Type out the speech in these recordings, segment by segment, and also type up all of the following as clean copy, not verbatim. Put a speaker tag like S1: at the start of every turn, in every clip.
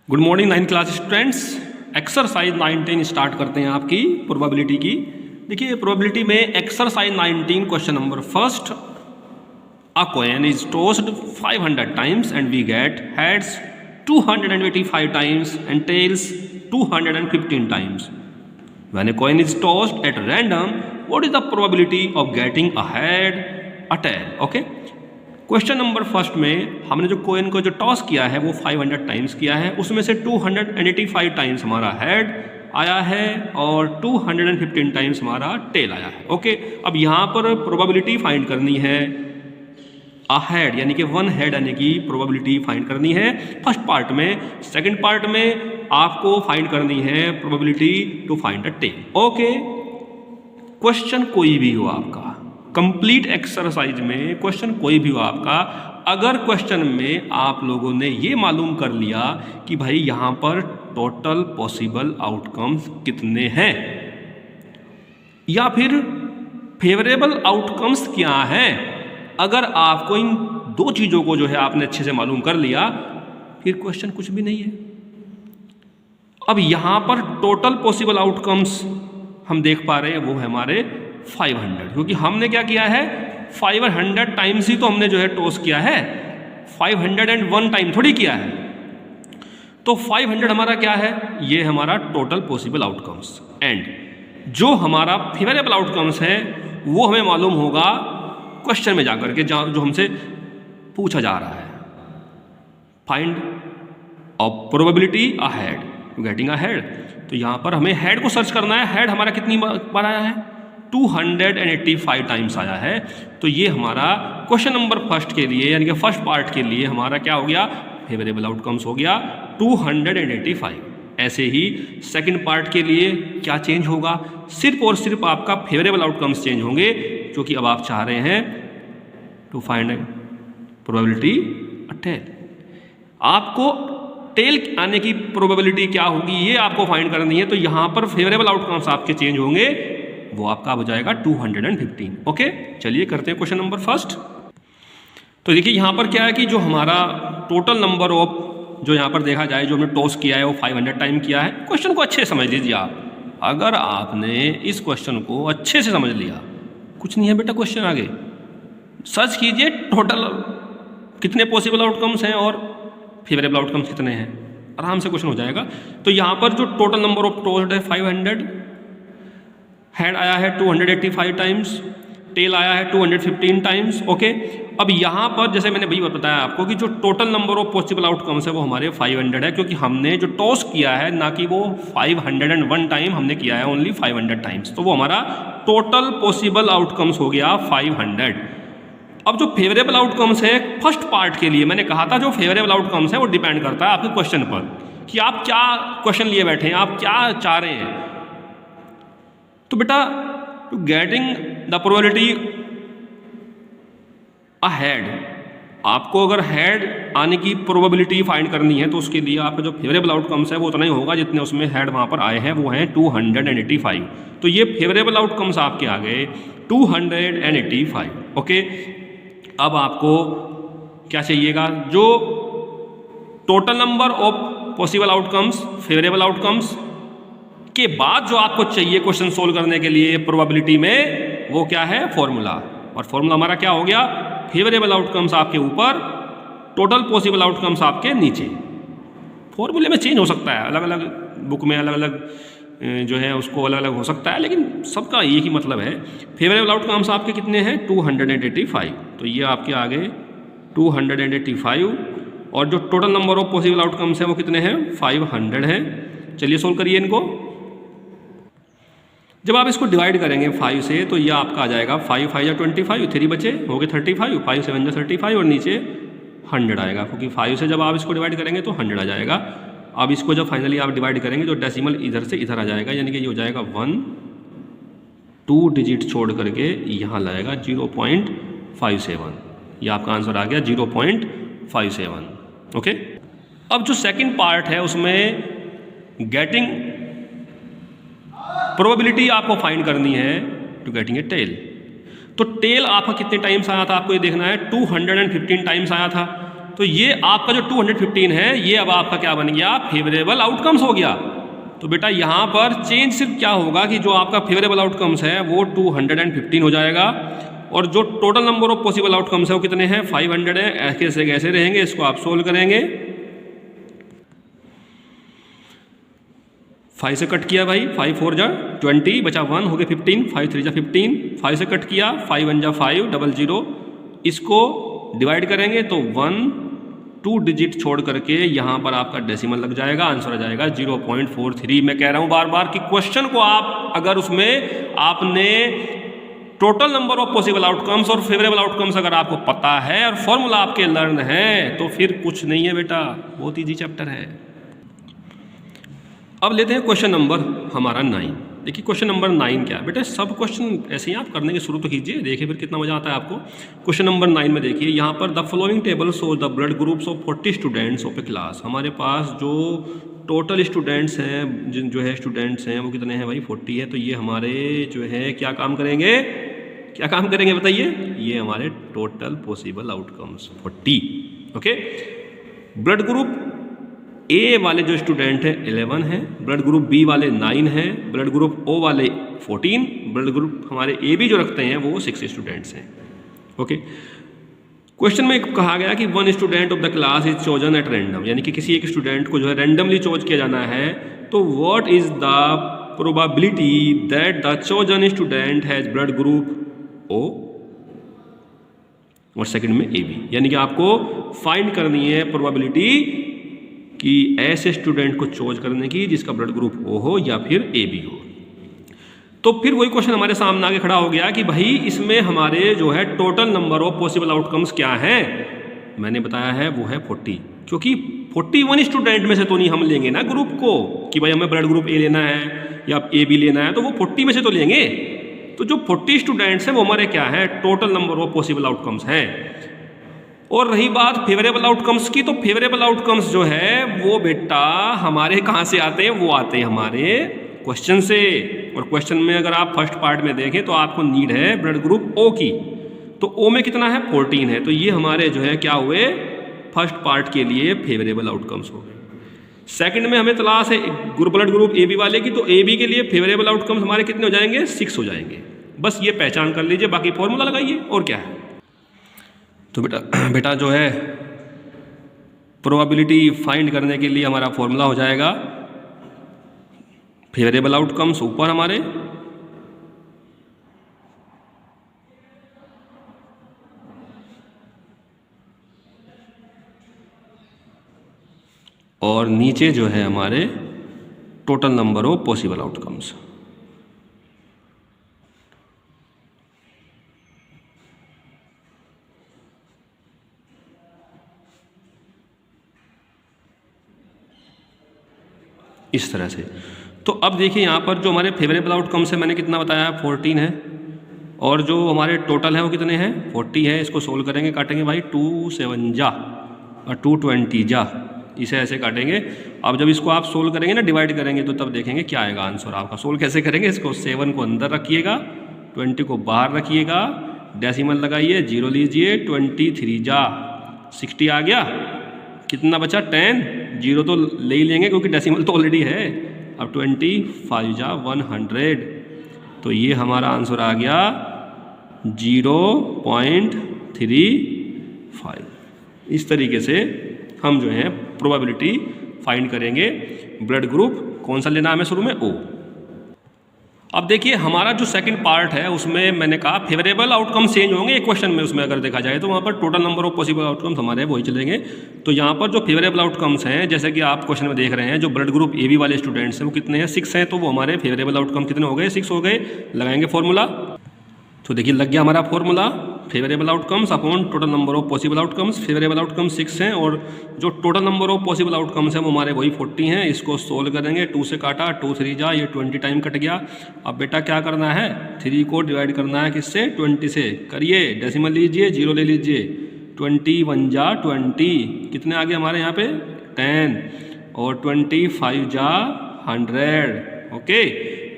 S1: Good morning 9th class students. Exercise 19 start करते हैं आपकी प्रोबेबिलिटी की। देखिए प्रोबेबिलिटी में exercise 19 question number first, a coin is tossed 500 times and we get heads 285 times and tails 215 times. When a coin is tossed at random, what is the probability of getting a head, a tail? Okay? Question number first में हमने जो coin को जो toss किया है वो 500 times किया है, उसमें से 285 टाइम्स हमारा हेड आया है और 215 टाइम्स हमारा टेल आया है। ओके, अब यहाँ पर प्रोबेबिलिटी फाइंड करनी है अ हेड यानी कि वन हेड आने की प्रोबेबिलिटी फाइंड करनी है फर्स्ट पार्ट में। सेकंड पार्ट में आपको फाइंड करनी है probability to find a tail. Okay, question कोई भी हो आपका, कंप्लीट एक्सरसाइज में क्वेश्चन कोई भी हो आपका, अगर क्वेश्चन में आप लोगों ने ये मालूम कर लिया कि भाई यहाँ पर टोटल पॉसिबल आउटकम्स कितने हैं या फिर फेवरेबल आउटकम्स क्या हैं, अगर आपको इन दो चीज़ों को जो है आपने अच्छे से मालूम कर लिया, फिर क्वेश्चन कुछ भी नहीं है। अब यहाँ पर टोटल पॉसिबल आउटकम्स हम देख पा रहे हैं वो है हमारे 500, क्योंकि हमने क्या किया है 500 टाइम्स ही तो हमने जो है टॉस किया है, 501 टाइम थोड़ी किया है। तो 500 हमारा क्या है, ये हमारा टोटल पॉसिबल आउटकम्स। एंड जो हमारा फेवरेबल आउटकम्स है वो हमें मालूम होगा क्वेश्चन में जाकर के, जो हमसे पूछा जा रहा है, find a probability a head to getting a head. तो यहाँ पर हमें हेड को सर्च करना है। हेड हमारा कितनी बार आया है, 285 टाइम्स आया है। तो ये हमारा क्वेश्चन नंबर फर्स्ट के लिए यानी कि फर्स्ट पार्ट के लिए हमारा क्या हो गया, फेवरेबल आउटकम्स हो गया 285। ऐसे ही सेकंड पार्ट के लिए क्या चेंज होगा, सिर्फ और सिर्फ आपका फेवरेबल आउटकम्स चेंज होंगे, जो कि अब आप चाह रहे हैं to find probability a tail. आपको टेल आने की प्रोबेबिलिटी क्या होगी ये आपको फाइंड करनी है। तो यहाँ पर फेवरेबल आउटकम्स आपके चेंज होंगे, वो आपका हो जाएगा 215। ओके, चलिए करते हैं क्वेश्चन नंबर फर्स्ट। तो देखिए यहाँ पर क्या है कि जो हमारा टोटल नंबर ऑफ, जो यहाँ पर देखा जाए जो हमने टॉस किया है वो 500 टाइम किया है। क्वेश्चन को अच्छे से समझ लीजिए आप। अगर आपने इस क्वेश्चन को अच्छे से समझ लिया, कुछ नहीं है बेटा क्वेश्चन आगे, सर्च कीजिए टोटल कितने पॉसिबल आउटकम्स हैं और फेवरेबल आउटकम्स कितने हैं, आराम से क्वेश्चन हो जाएगा। तो यहाँ पर जो टोटल नंबर ऑफ टॉस्ड है 500, हेड आया है 285 टाइम्स, टेल आया है 215 टाइम्स। ओके, अब यहाँ पर जैसे मैंने भाई बताया आपको कि जो total number of possible outcomes है वो हमारे 500 है, क्योंकि हमने जो टॉस किया है ना कि वो 501 टाइम हमने किया है, ओनली 500 टाइम्स। तो वो हमारा टोटल पॉसिबल आउटकम्स हो गया 500। अब जो फेवरेबल आउटकम्स है फर्स्ट पार्ट के लिए, मैंने कहा था जो फेवरेबल आउटकम्स है वो डिपेंड करता है आपके क्वेश्चन पर कि आप क्या क्वेश्चन लिए बैठे हैं, आप क्या चाह रहे हैं। तो बेटा to getting the probability a head, आपको अगर हेड आने की प्रोबेबिलिटी फाइंड करनी है तो उसके लिए आपका जो फेवरेबल आउटकम्स है वो उतना ही होगा जितने उसमें हेड वहाँ पर आए हैं, वो हैं 285। तो ये फेवरेबल आउटकम्स आपके आ गए 285। ओके, अब आपको क्या चाहिएगा, जो total number of possible outcomes, favourable outcomes के बाद जो आपको चाहिए क्वेश्चन सोल्व करने के लिए प्रोबेबिलिटी में, वो क्या है, फॉर्मूला। और फॉर्मूला हमारा क्या हो गया, फेवरेबल आउटकम्स आपके ऊपर, टोटल पॉसिबल आउटकम्स आपके नीचे। फॉर्मूले में चेंज हो सकता है, अलग अलग बुक में अलग अलग जो है उसको अलग अलग हो सकता है, लेकिन सबका एक ही मतलब है। फेवरेबल आउटकम्स आपके कितने हैं 285। तो ये आपके आ गए 285, और जो total number of possible outcomes हैं वो कितने हैं 500 हैं। चलिए सोल्व करिए इनको। जब आप इसको डिवाइड करेंगे 5 से तो ये आपका आ जाएगा 5 5 या 25, 3 बचे हो गए 35, 5 7 जा 35 और नीचे 100 आएगा, क्योंकि 5 से जब आप इसको डिवाइड करेंगे तो 100 आ जाएगा। अब इसको जब फाइनली आप डिवाइड करेंगे तो डेसिमल इधर से इधर आ जाएगा, यानी कि ये हो जाएगा 1 2 डिजिट छोड़ करके यहाँ लाएगा 0.57। ये आपका आंसर आ गया 0.57। ओके, अब जो सेकंड पार्ट है उसमें गेटिंग प्रोबेबिलिटी आपको फाइंड करनी है टू गेटिंग ए टेल। तो टेल आपका कितने टाइम्स आया था आपको ये देखना है, 215 टाइम्स आया था। तो ये आपका जो 215 है ये अब आपका क्या बन गया, फेवरेबल आउटकम्स हो गया। तो बेटा यहाँ पर चेंज सिर्फ क्या होगा कि जो आपका फेवरेबल आउटकम्स है वो 215 हो जाएगा, और जो total number of possible outcomes है वो कितने हैं, 500 है। ऐसे कैसे रहेंगे, इसको आप सोल्व करेंगे। 5 से कट किया भाई, 5 4 जा 20, बचा 1 हो गए 15, 5 3 जा 15, 5 से कट किया, 5 1 जा 5, 00, इसको डिवाइड करेंगे तो 1 2 डिजिट छोड़ करके यहाँ पर आपका डेसिमल लग जाएगा, आंसर आ जाएगा 0.43। मैं कह रहा हूँ बार बार कि क्वेश्चन को आप अगर उसमें आपने total number of possible outcomes और फेवरेबल आउटकम्स अगर आपको पता है और फॉर्मूला आपके लर्न है तो फिर कुछ नहीं है बेटा, बहुत ईजी चैप्टर है। अब लेते हैं क्वेश्चन नंबर हमारा 9। देखिए क्वेश्चन नंबर 9 क्या है बेटा, सब क्वेश्चन ऐसे ही आप करने के शुरू तो कीजिए, देखिए फिर कितना मजा आता है आपको। क्वेश्चन नंबर 9 में देखिए यहाँ पर the following table shows the blood groups of 40 students of A class. हमारे पास जो टोटल स्टूडेंट्स हैं, जिन जो है स्टूडेंट्स हैं वो कितने हैं भाई, 40 है। तो ये हमारे जो है क्या काम करेंगे, क्या काम करेंगे बताइए, ये हमारे total possible outcomes 40। Okay, blood group A वाले जो स्टूडेंट है 11 है, ब्लड ग्रुप बी वाले 9 है, ब्लड ग्रुप ओ वाले 14, ब्लड ग्रुप हमारे ए बी जो रखते हैं वो 6 स्टूडेंट्स हैं। ओके, क्वेश्चन में कहा गया कि 1 student of the class is chosen at random, यानी कि किसी एक स्टूडेंट को जो है रैंडमली चॉइस किया जाना है। तो what is the probability that the chosen student has blood group O और सेकंड में ए बी, यानी कि आपको फाइंड करनी है प्रोबेबिलिटी कि ऐसे स्टूडेंट को चॉइस करने की जिसका ब्लड ग्रुप ओ हो या फिर ए बी हो। तो फिर वही क्वेश्चन हमारे सामने आगे खड़ा हो गया कि भाई इसमें हमारे जो है total number of possible outcomes क्या हैं। मैंने बताया है वो है 40, क्योंकि 41 स्टूडेंट में से तो नहीं हम लेंगे ना ग्रुप को कि भाई हमें ब्लड ग्रुप ए लेना है या ए बी लेना है, तो वो 40 में से तो लेंगे। तो जो 40 स्टूडेंट्स हैं वो हमारे क्या है, total number of possible outcomes हैं। और रही बात फेवरेबल आउटकम्स की, तो फेवरेबल आउटकम्स जो है वो बेटा हमारे कहाँ से आते हैं, वो आते हैं हमारे क्वेश्चन से। और क्वेश्चन में अगर आप फर्स्ट पार्ट में देखें तो आपको नीड है ब्लड ग्रुप ओ की, तो ओ में कितना है 14 है, तो ये हमारे जो है क्या हुए, फर्स्ट पार्ट के लिए फेवरेबल आउटकम्स हो गए। सेकंड में हमें तलाश है ब्लड ग्रुप ए बी वाले की, तो ए बी के लिए फेवरेबल आउटकम्स हमारे कितने हो जाएंगे, 6 हो जाएंगे। बस ये पहचान कर लीजिए, बाकी फॉर्मूला लगाइए और क्या है। तो बेटा जो है प्रोबेबिलिटी फाइंड करने के लिए हमारा फॉर्मूला हो जाएगा फेवरेबल आउटकम्स ऊपर हमारे, और नीचे जो है हमारे total number of possible outcomes. इस तरह से। तो अब देखिए यहाँ पर जो हमारे फेवरेबल आउटकम्स है मैंने कितना बताया, 14 है, और जो हमारे टोटल है वो कितने हैं, 40 है। इसको सोल्व करेंगे, काटेंगे भाई 2 7 जा और 2 20 जा, इसे ऐसे काटेंगे। अब जब इसको आप सोल्व करेंगे ना, डिवाइड करेंगे, तो तब देखेंगे क्या आएगा आंसर आपका। सोल्व कैसे करेंगे, इसको 7 को अंदर रखिएगा, 20 को बाहर रखिएगा, डेसिमल लगाइए, 0 लीजिए, 23 जा 60 आ गया, कितना बचा 10, 0 तो ले ही लेंगे क्योंकि डेसिमल तो ऑलरेडी है। अब 25 जा 100, तो ये हमारा आंसर आ गया 0.35। इस तरीके से हम जो है प्रोबेबिलिटी फाइंड करेंगे। ब्लड ग्रुप कौन सा लेना है हमें शुरू में, ओ। अब देखिए हमारा जो सेकंड पार्ट है उसमें मैंने कहा फेवरेबल आउटकम्स चेंज होंगे एक क्वेश्चन में, उसमें अगर देखा जाए तो वहाँ पर total number of possible outcomes हमारे वही चलेंगे। तो यहाँ पर जो फेवरेबल आउटकम्स हैं, जैसे कि आप क्वेश्चन में देख रहे हैं, जो ब्लड ग्रुप ए बी वाले स्टूडेंट्स हैं वो कितने हैं, 6 हैं, तो वो हमारे फेवरेबल आउटकम कितने हो गए, 6 हो गए। लगाएंगे फॉर्मूला, तो देखिए लग गया हमारा formula, favourable outcomes upon total number of possible outcomes. Favourable outcomes 6 हैं और जो total number of possible outcomes हैं वो हमारे वही 40 हैं। इसको सोल्व करेंगे, 2 से काटा, 2 3 जा, ये 20 टाइम कट गया। अब बेटा क्या करना है, 3 को डिवाइड करना है किससे, 20 से। करिए, डेसिमल लीजिए, 0 ले लीजिए, 21 जा 20, कितने आ गए हमारे यहाँ पे 10, और 25 जा 100। ओके,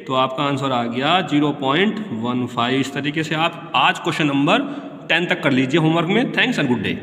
S1: तो आपका आंसर आ गया 0.15। इस तरीके से आप आज क्वेश्चन नंबर 10 तक कर लीजिए होमवर्क में। Thanks and good day.